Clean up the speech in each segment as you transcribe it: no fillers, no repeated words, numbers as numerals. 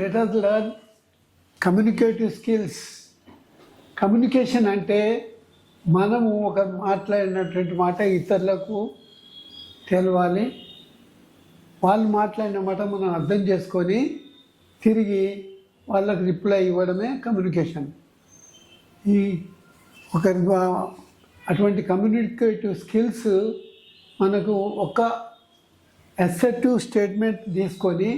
Let us learn communicative skills. Communication అంటే మనము ఒక మాట్లాడినటువంటి మాట ఇతరులకు తెలవాలి, వాళ్ళు మాట్లాడిన మాట మనం అర్థం చేసుకొని తిరిగి వాళ్ళకి రిప్లై ఇవ్వడమే కమ్యూనికేషన్. ఈ ఒకరి అటువంటి కమ్యూనికేటివ్ స్కిల్స్ మనకు ఒక అసర్టివ్ స్టేట్మెంట్ తీసుకొని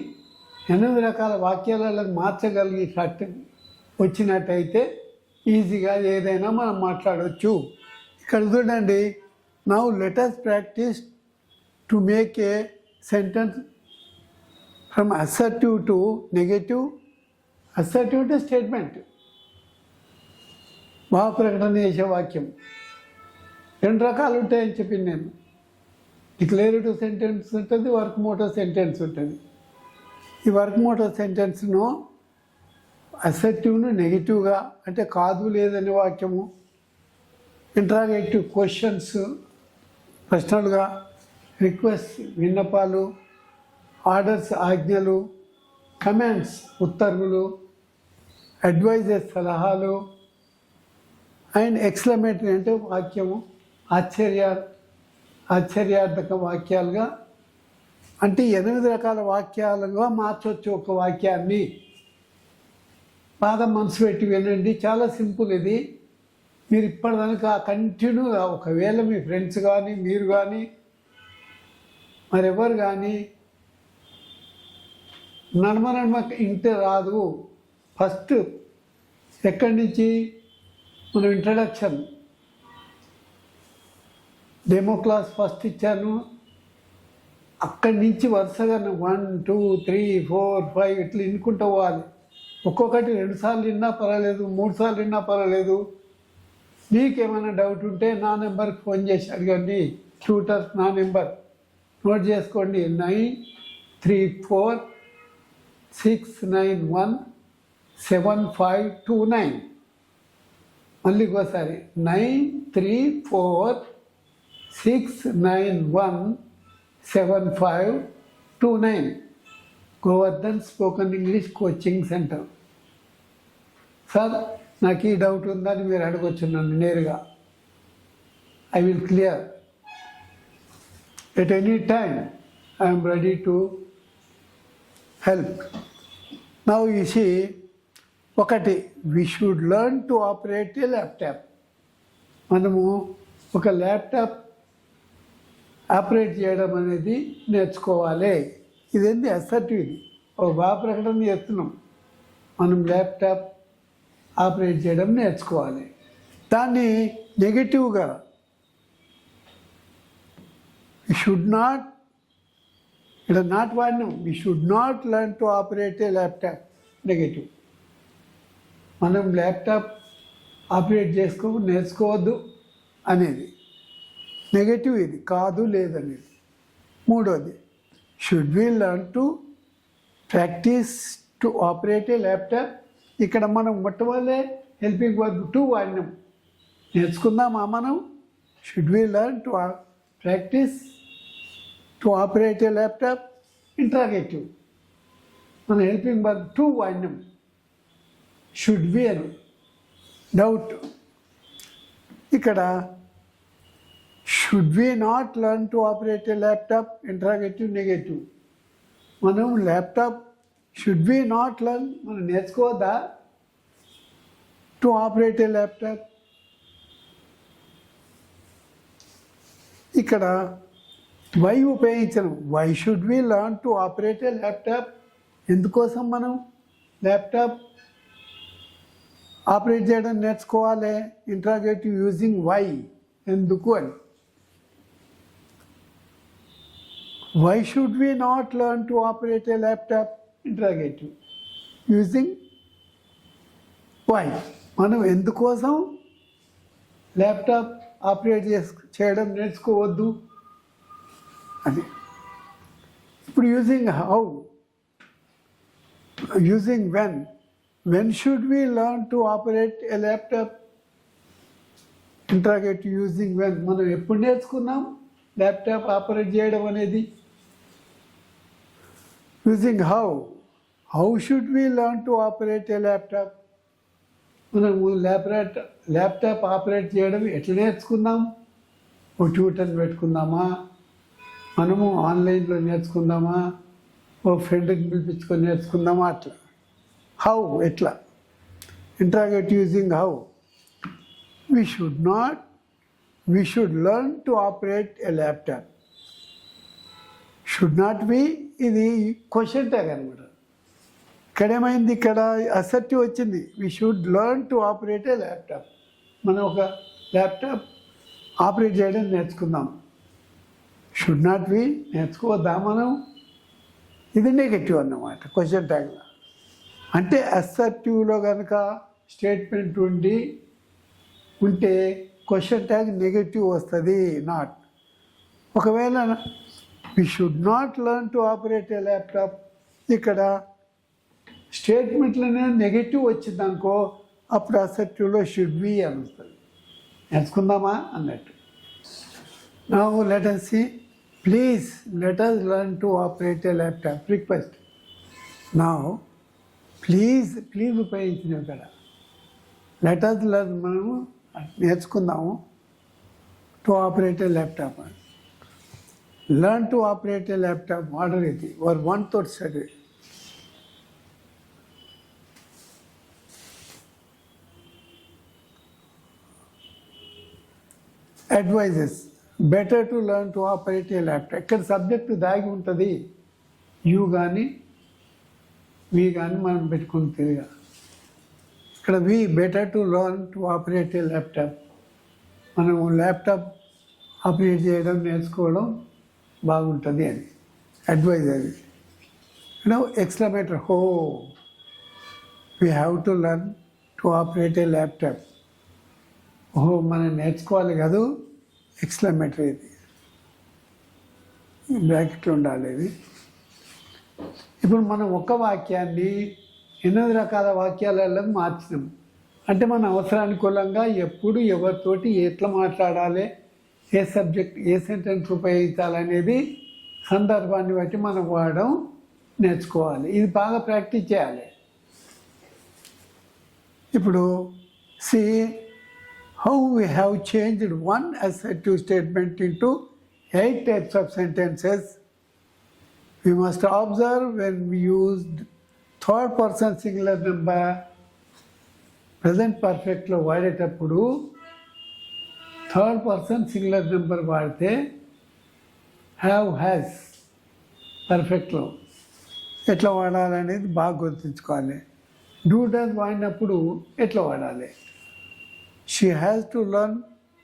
8 రకాల వాక్యాలకు మార్చగలిగేటట్టు వచ్చినట్టయితే ఈజీగా ఏదైనా మనం మాట్లాడవచ్చు. ఇక్కడ చూడండి, now let us practice to make a sentence from assertive to negative. Assertive to statement, భావ ప్రకటన చేసే వాక్యం. 2 రకాలు ఉంటాయని చెప్పింది నేను. డిక్లరేటివ్ సెంటెన్స్ ఉంటుంది, వర్క్ మోటో సెంటెన్స్ ఉంటుంది. ఈ వర్క్ మోటో సెంటెన్స్ను అసర్టివ్ను నెగిటివ్గా అంటే కాదు లేదనే వాక్యము, ఇంటరాగేటివ్ క్వశ్చన్స్ ప్రశ్నలుగా, రిక్వెస్ట్ విన్నపాలు, ఆర్డర్స్ ఆజ్ఞలు, కమెంట్స్ ఉత్తర్వులు, అడ్వైజెస్ సలహాలు, అండ్ ఎక్స్క్లమేటరీ అంటే వాక్యము ఆశ్చర్యార్థక వాక్యాలుగా, అంటే 8 రకాల వాక్యాలుగా మార్చవచ్చు ఒక వాక్యాన్ని. బాగా మనసు పెట్టి వినండి, చాలా సింపుల్ ఇది. మీరు ఇప్పటిదాకా కంటిన్యూగా, ఒకవేళ మీ ఫ్రెండ్స్ కానీ మీరు కానీ మరెవరు కానీ నడమ ఇంటే రాదు. ఫస్ట్ ఎక్కడి నుంచి మనం ఇంట్రడక్షన్ డెమో క్లాస్ ఫస్ట్ ఇచ్చాను, అక్కడి నుంచి వరుసగా 1 2 3 4 5 ఇట్లా వినుకుంటూ పోవాలి. ఒక్కొక్కటి 2 సార్లు విన్నా పర్వాలేదు, 3 సార్లు విన్నా పర్వాలేదు. మీకేమైనా డౌట్ ఉంటే నా నెంబర్కి ఫోన్ చేసి అడగండి. ట్యూటర్ నా నెంబర్ నోట్ చేసుకోండి, 9346917529. మళ్ళీ ఇంకోసారి 9346917529. Govardhan spoken English coaching centre. Sir నాకు ఈ డౌట్ ఉందని మీరు అడగొచ్చు నన్ను నేరుగా. I will clear at any time. I'm ready to help. Now you see, ఒకటి, we should learn to operate a laptop. మనము ఒక ల్యాప్టాప్ ఆపరేట్ చేయడం అనేది నేర్చుకోవాలి. ఇదేంటి అసర్టివ్, ఇది ఒక భావ ప్రకటన చేస్తున్నాం. మనం ల్యాప్టాప్ ఆపరేట్ చేయడం నేర్చుకోవాలి. దాన్ని నెగటివ్గా షుడ్ నాట్, ఇక్కడ నాట్ వాడినాం. We should not learn to operate a laptop. Negative, మనం ల్యాప్టాప్ ఆపరేట్ నేర్చుకోవద్దు అనేది నెగటివ్. ఇది కాదు లేదనేది. మూడోది, should we learn to practise to operate a laptop. ఇక్కడ మనం మొట్టమొదలే హెల్పింగ్ వర్బ్ టు వాడినాం. నేర్చుకుందామా మనం? Should we learn to practise to operate a laptop. Interrogative, మనం హెల్పింగ్ వర్బ్ టు వాడినాం. షుడ్ వి అని డౌట్. ఇక్కడ should we not learn to operate a laptop. Interrogative negative. మనం laptop should we not learn, మనం నేర్చుకోవద్దా to operate a laptop. ఇక్కడ why ఉపయోగించను. Why should we learn to operate a laptop. ఎందుకోసం మనం laptop operate చేయడం నేర్చుకోవాలి. ఇంట్రాగేటివ్ యూజింగ్ వై, ఎందుకు అని. Why should we not learn to operate a laptop. Interrogative using why. మనం ఎందుకోసం ల్యాప్టాప్ ఆపరేట్ చేయడం నేర్చుకోవద్దు అది. ఇప్పుడు using how, using when. When should we learn to operate a laptop. Interrogative using when. మనం ఎప్పుడు నేర్చుకున్నాం ల్యాప్టాప్ ఆపరేట్ చేయడం అనేది? Using how. How should we learn to operate a laptop? మనము ల్యాప్టాప్ ఆపరేట్ చేయడం ఎట్లా నేర్చుకుందాం? ఓ ట్యూటర్ పెట్టుకుందామా, మనము ఆన్లైన్లో నేర్చుకుందామా, ఓ ఫ్రెండ్ని పిలిపించుకొని నేర్చుకుందామా? అట్లా హౌ, ఎట్లా? Interrogate using how. We should learn to operate a laptop. Should not be, ఇది క్వశ్చన్ ట్యాగ్ అనమాట. ఇక్కడేమైంది, ఇక్కడ అసర్టివ్ వచ్చింది. We should learn to operate a laptop. మనం ఒక ల్యాప్టాప్ ఆపరేట్ చేయడం నేర్చుకుందాం. షుడ్ నాట్ బి, నేర్చుకోవద్దా మనం? ఇది నెగటివ్ అన్నమాట క్వశ్చన్ ట్యాగ్లో. అంటే అసర్టివ్లో కనుక స్టేట్మెంట్ ఉంటే క్వశ్చన్ ట్యాగ్ నెగటివ్ వస్తుంది, నాట్. ఒకవేళ we should not learn to operate a laptop, ఇక్కడ స్టేట్మెంట్లోనే నెగటివ్ వచ్చింది అనుకో, అప్పుడు అసర్టివ్లో షుడ్ బి అని వస్తుంది. నేర్చుకుందామా అన్నట్టు. Now let us see. Please let us learn to operate a laptop. Request. Now please ఉపయోగించిన ఇక్కడ లెట్ us learn, మనము నేర్చుకుందాము to operate a laptop. Learn to operate a laptop order ఇది or one thought study. Advises better to learn to operate a laptop. ఇక్కడ subject దాగి ఉంటుంది. You కానీ వి కానీ మనం పెట్టుకుని తిరిగా. ఇక్కడ we better to learn to operate a laptop. మనం ల్యాప్టాప్ ఆపరేట్ చేయడం నేర్చుకోవడం బాగుంటుంది అని అడ్వైజ్ అది. Exclamatory oh, we have to learn to operate a laptop. ఓహో మనం నేర్చుకోవాలి కాదు, ఎక్స్క్లమేటరీ ఇది బ్రాకెట్లో ఉండాలి ఇది. ఇప్పుడు మనం ఒక్క వాక్యాన్ని 8 రకాల వాక్యాలలో మార్చినాం. అంటే మన అవసరానుకూలంగా ఎప్పుడు ఎవరితోటి ఎట్లా మాట్లాడాలి, ఏ సబ్జెక్ట్ ఏ సెంటెన్స్ ఉపయోగించాలనేది సందర్భాన్ని బట్టి మనం వాడడం నేర్చుకోవాలి. ఇది బాగా ప్రాక్టీస్ చేయాలి. ఇప్పుడు C how we have changed one assertive statement into 8 types of sentences. We must observe when we used third person singular number, present perfect లో వాడేటప్పుడు థర్డ్ పర్సన్ సింగులర్ నెంబర్ వాడితే హ్యావ్ హ్యాస్ పర్ఫెక్ట్లో ఎట్లా వాడాలనేది బాగా గుర్తుంచుకోవాలి. Do does వాడినప్పుడు ఎట్లా వాడాలి. She has to learn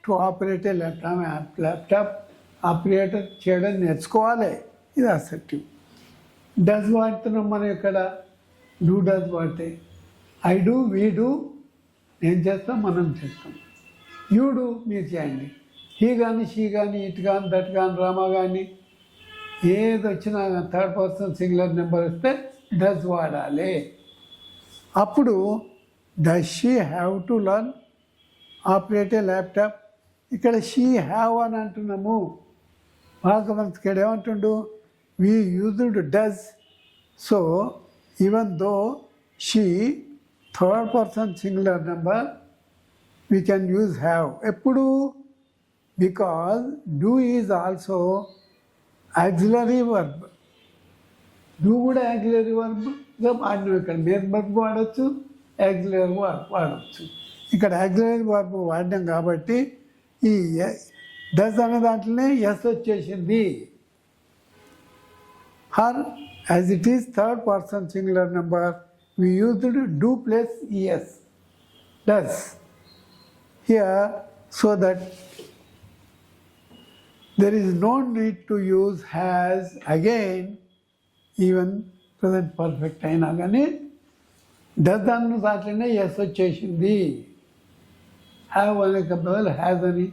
to operate a laptop operator చేయడం నేర్చుకోవాలి. ఇది అసెప్టివ్. డస్ వాడుతున్నాం మనం ఇక్కడ. డూ డస్ వాడితే ఐ డూ, వీ డూ, నేను చేస్తాం, మనం చేస్తాం. యూ డూ, మీరు చేయండి. హీ కానీ, షీ కానీ, ఇట్ కానీ, దట్ కానీ, రామా కానీ, ఏది వచ్చినా థర్డ్ పర్సన్ సింగులర్ నెంబర్ వస్తే డస్ వాడాలి. అప్పుడు does she have to learn operate a laptop. ఇక్కడ షీ హ్యావ్ అని అంటున్నాము. భాగవంతుడు ఇక్కడ ఏమంటుండు, we used does. So even though she third person singular number we can use have. ఎప్పుడు? Because do is also auxiliary verb. Do కూడా auxiliary వర్బ్గా వాడినాం. ఇక్కడ మెయిన్ వర్బ్ వాడచ్చు, ఆక్సిలరీ వర్బ్ వాడచ్చు. ఇక్కడ ఆక్సిలరీ వర్బ్ వాడినాం కాబట్టి ఈ డస్ అనే దాంట్లోనే ఎస్ వచ్చేసింది. Here as it is third person singular number we used do plus es, does here, so that there is no need to use has again, even present perfect అయినా కానీ does అన్న దాంట్లోనే S వచ్చేసింది. Have అనే బదులు has అని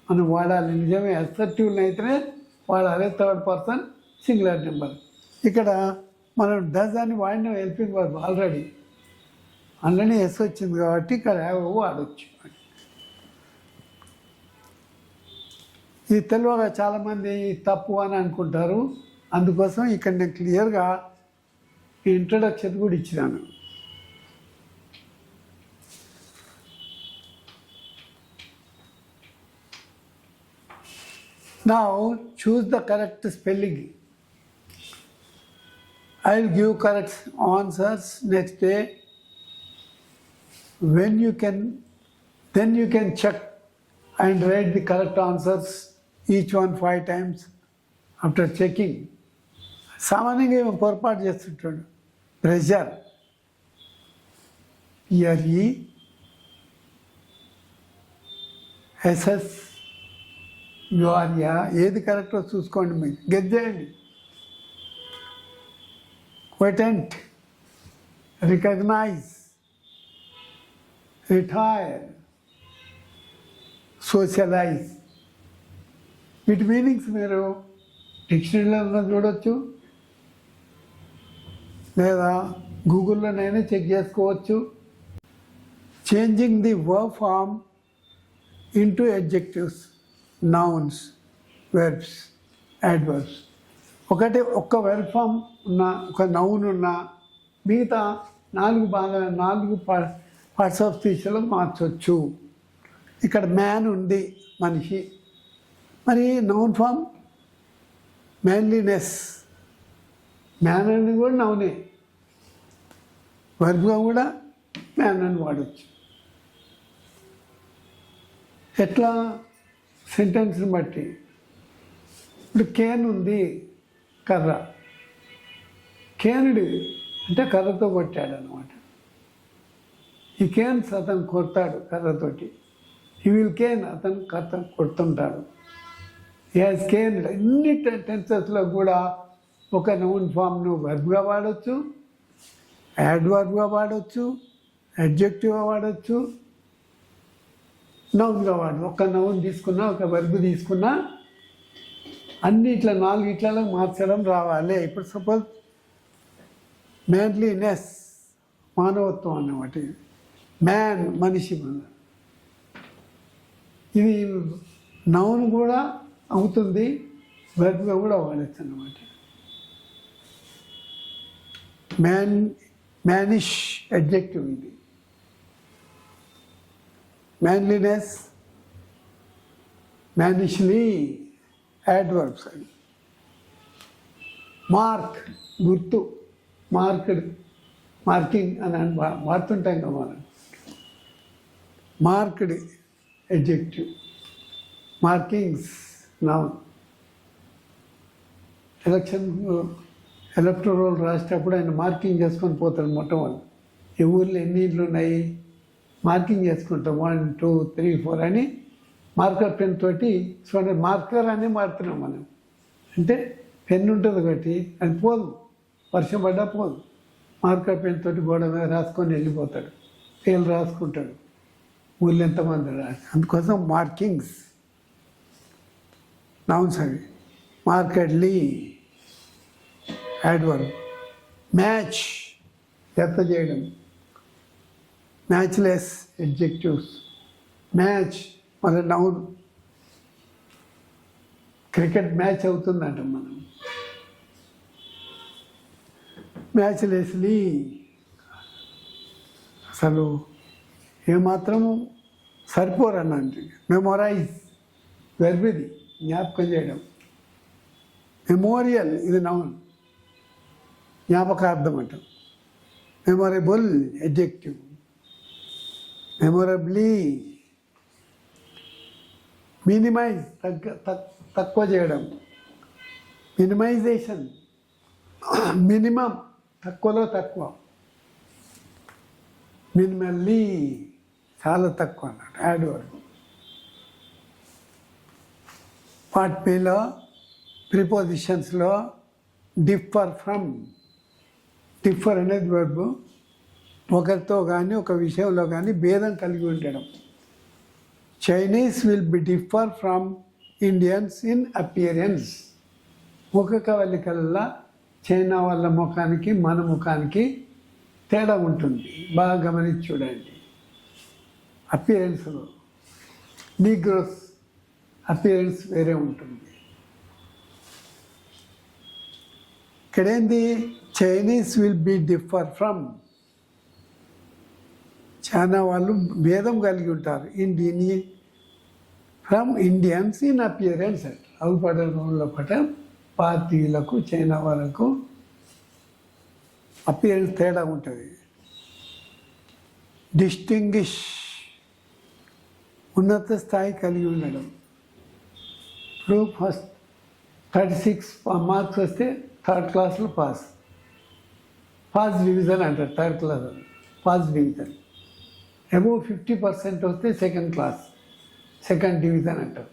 మనం వాడాలి. నిజమే, అసర్టివ్ని అయితేనే వాడాలి థర్డ్ పర్సన్ సింగులర్ నెంబర్. ఇక్కడ మనం డస్ అని వాడిన హెల్పింగ్ వర్బ్ ఆల్రెడీ, అందులోనే ఎస్ వచ్చింది కాబట్టి ఇక్కడ హ్యావ్ వాడవచ్చు. ఇది తెలియక చాలామంది తప్పు అని అనుకుంటారు. అందుకోసం ఇక్కడ నేను క్లియర్గా ఇంట్రడక్షన్ కూడా ఇచ్చినాను. Now choose the correct spelling. I will give correct answers next day. When you can, then you can check and write the correct answers, each one 5 times. After checking, సామాన్యంగా ఏమో పొరపాటు చేస్తుంటాడు. ప్రెషర్ PRE SS URయా ఏది కరెక్టో చూసుకోండి, మీరు guess చేయండి. క్వెటెంట్, రికగ్నైజ్, రిటైర్, సోషలైజ్. వీటి మీనింగ్స్ మీరు డిక్షనరీలో చూడవచ్చు, లేదా గూగుల్లోనైనా చెక్ చేసుకోవచ్చు. Changing the verb form into adjectives, nouns, verbs, adverbs. ఒక్క వెర్బ్ ఫామ్ ఉన్న, ఒక నౌన్ ఉన్న, మిగతా 4 పార్ట్స్ ఆఫ్ స్పీచ్లో మార్చవచ్చు. ఇక్కడ మ్యాన్ ఉంది, మనిషి. మరి నౌన్ ఫామ్ మ్యాన్లీనెస్, మ్యాన్ అని కూడా నౌనే. వర్బ్గా కూడా మ్యాన్ అని వాడచ్చు. ఎట్లా? సెంటెన్స్ని బట్టి. ఇప్పుడు కేన్ ఉంది, కర్ర. కేనుడు అంటే కర్రతో కొట్టాడు అన్నమాట. ఈ కేన్స్ అతను కొడతాడు కర్రతోటి. ఈ విల్ కేన్, అతను కర్ర కొడుతుంటాడు. As Kane. అన్ని టెన్సెస్లో కూడా ఒక నౌన్ ఫామ్ను వర్బ్గా వాడచ్చు, యాడ్వర్బ్గా వాడచ్చు, అడ్జెక్టివ్గా వాడచ్చు, నౌన్గా వాడు. ఒక నౌన్ తీసుకున్నా, ఒక వర్బ్ తీసుకున్నా, అన్ని ఇట్లా 4 ఇట్లలో మార్చడం రావాలి. ఇప్పుడు సపోజ్ మ్యాన్లీనెస్, మానవత్వం అన్నమాట. మ్యాన్, మనిషి. ఇది నౌన్ కూడా అవుతుంది, వర్బ్గా కూడా వాడచ్చు అన్నమాట. మ్యానిష్ అడ్జెక్టివ్ ఇది. మ్యాన్లీనెస్, మ్యానిష్లీ యాడ్వర్బ్స్ అని. మార్క్, గుర్తు. మార్క్డ్, మార్కింగ్ అని వాడుతుంటాం కదా మనం. Marked adjective, markings noun. Electoral రాసేటప్పుడు ఆయన మార్కింగ్ చేసుకొని పోతాడు. మొట్టమొదటి ఈ ఊర్లో ఎన్ని ఇళ్ళు ఉన్నాయి మార్కింగ్ చేసుకుంటాం. 1 2 3 4 అని మార్కర్ పెన్ తోటి. చూడండి, మార్కర్ అని మారుతున్నాం మనం. అంటే పెన్ ఉంటుంది ఒకటి, అది పోదు, వర్షం పడ్డా పోదు. మార్కర్ పెన్ తోటి గోడ మీద రాసుకొని వెళ్ళిపోతాడు, పేర్లు రాసుకుంటాడు, ఊళ్ళో ఎంతమంది రాసి. అందుకోసం మార్కింగ్స్ నౌన్స్ అవి. మార్కెడ్లీ యాడ్వర్బ్. మ్యాచ్, జత చేయడం. Matchless adjectives. మ్యాచ్ మన నౌన్. క్రికెట్ మ్యాచ్ అవుతుందంట మనం. మ్యాచ్లెస్లీ అసలు ఏమాత్రము సరిపోరన్నంటే. మెమొరైజ్ వెర్బ్, ఇది జ్ఞాపకం చేయడం. మెమోరియల్, ఇది నౌన్, జ్ఞాపకార్థం అంట. Memorable adjective. మెమొరబ్లీ. మినిమైజ్, తక్కువ చేయడం. మినిమైజేషన్. మినిమం, తక్కువలో తక్కువ. మినిమల్లీ, చాలా తక్కువ అన్నట్టు యాడ్వర్బ్. పార్ట్ బిలో ప్రిపోజిషన్స్లో డిఫర్ ఫ్రమ్. డిఫర్ అనేది వర్బ్. ఒకరితో కానీ ఒక విషయంలో కానీ భేదం కలిగి ఉండడం. Chinese will be differ from Indians in appearance. ముఖ కవళికల్లో చైనా వాళ్ళ ముఖానికి మన ముఖానికి తేడా ఉంటుంది, బాగా గమనించి చూడండి. అపియరెన్స్లో నీగ్రోస్ అపియరెన్స్ వేరే ఉంటుంది. ఇక్కడేంది Chinese will be differ from, చాలా వాళ్ళు భేదం కలిగి ఉంటారు. ఫ్రమ్ ఇండియన్స్ ఇన్ అపియరెన్స్ అంట. అవుపడంలో పట భారతీయులకు చైనా వాళ్ళకు అపియరెన్స్ తేడా ఉంటుంది. డిస్టింగ్విష్, ఉన్నత స్థాయి కలిగి ఉండడం. ఇప్పుడు ఫస్ట్ 36 మార్క్స్ వస్తే థర్డ్ క్లాస్లో పాస్ డివిజన్ అంటారు. Third class pass division. Above 50% వస్తే సెకండ్ డివిజన్ అంటారు.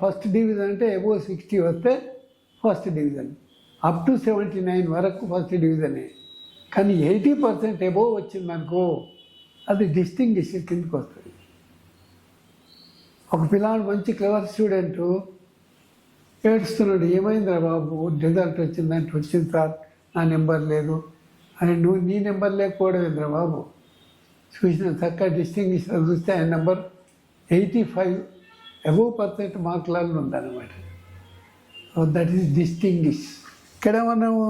ఫస్ట్ డివిజన్ అంటే అబోవ్ 60 వస్తే ఫస్ట్ డివిజన్. అప్ టు 79 వరకు ఫస్ట్ డివిజనే. కానీ 80% అబోవ్ వచ్చిందనుకో అది డిస్టింగ్విష్ కిందకి వస్తుంది. ఒక పిల్లాడు మంచి క్లవర్ స్టూడెంట్ ఏడుస్తున్నాడు, ఏమైందిరా బాబు రిజల్ట్ వచ్చిందంటే, వచ్చింది సార్ నా నెంబర్ లేదు అని. నువ్వు నీ నెంబర్ లేకపోవడం ఏంద్రా బాబు, చూసిన చక్కగా డిస్టింగ్విష్ చూస్తే ఆయన నెంబర్ 85 అబోవ్% మార్కులలో ఉందన్నమాట. That is distinguish. ఇక్కడ మనము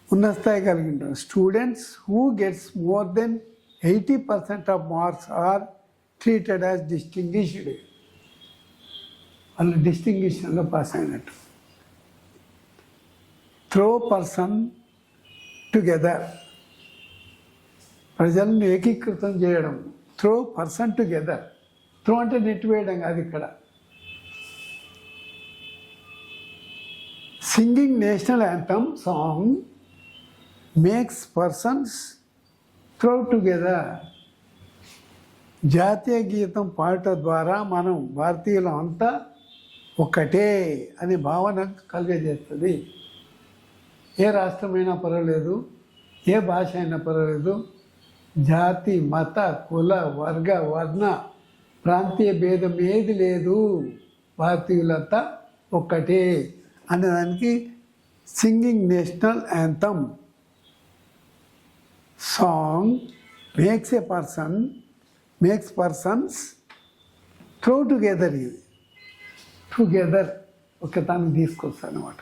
ఉన్న స్థాయి కలిగి ఉంటాం. Students who gets more than 80% of marks are treated as distinguished. వాళ్ళు డిస్టింగ్విషన్లో పాస్ అయినట్టు. త్రో పర్సన్ టుగెదర్, ప్రజలను ఏకీకృతం చేయడం. Throw person together. త్రో అంటే నెట్టివేయడం కాదు ఇక్కడ. Singing national anthem song makes persons throw together. జాతీయ గీతం పాడటం ద్వారా మనం భారతీయులం అంతా ఒక్కటే అనే భావన కలిగజేస్తుంది. ఏ రాష్ట్రమైనా పర్వాలేదు, ఏ భాష అయినా పర్వాలేదు, జాతి మత కుల వర్గ వర్ణ ప్రాంతీయ భేదం ఏది లేదు, భారతీయులంతా ఒక్కటే అనేదానికి singing national anthem song makes persons throw together. ఇది టుగెదర్ ఒక దాన్ని తీసుకొస్తాను అన్నమాట.